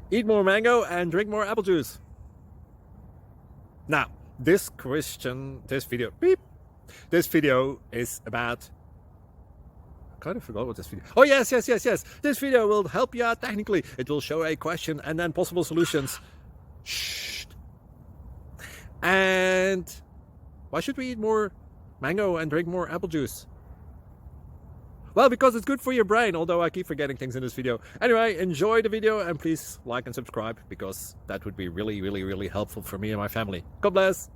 Eat more mango and drink more apple juice. Now, this video is about, I kind of forgot what this video. Oh, yes. This video will help you out technically. It will show a question and then possible solutions. Shh. And why should we eat more mango and drink more apple juice? Well, because it's good for your brain, although I keep forgetting things in this video. Anyway, enjoy the video and please like and subscribe, because that would be really helpful for me and my family. God bless.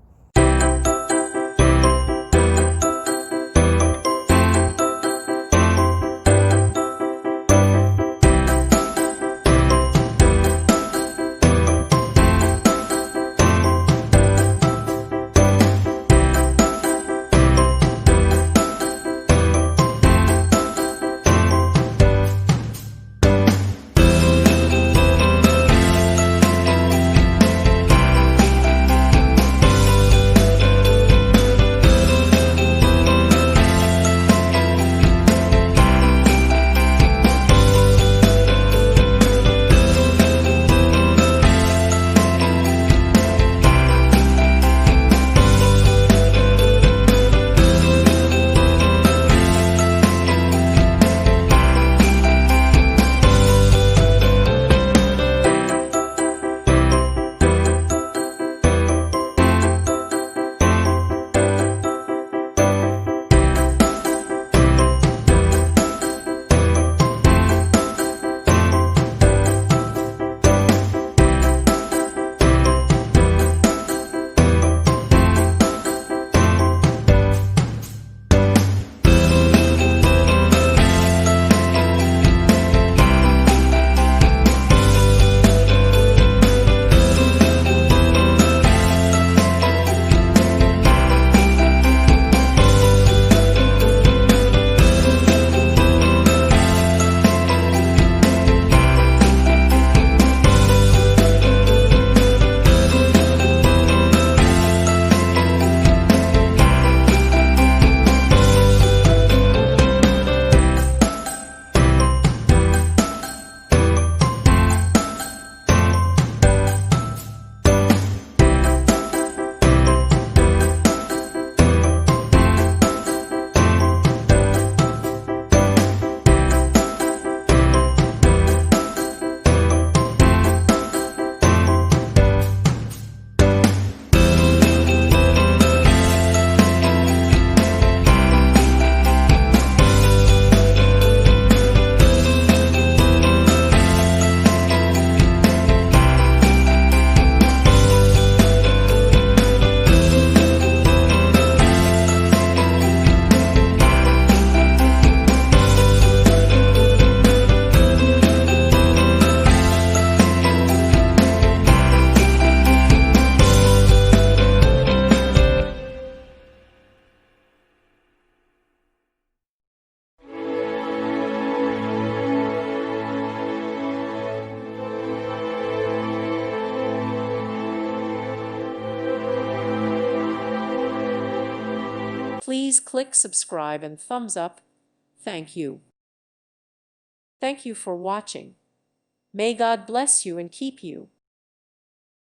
Please click subscribe and thumbs up. Thank you. Thank you for watching. May God bless you and keep you.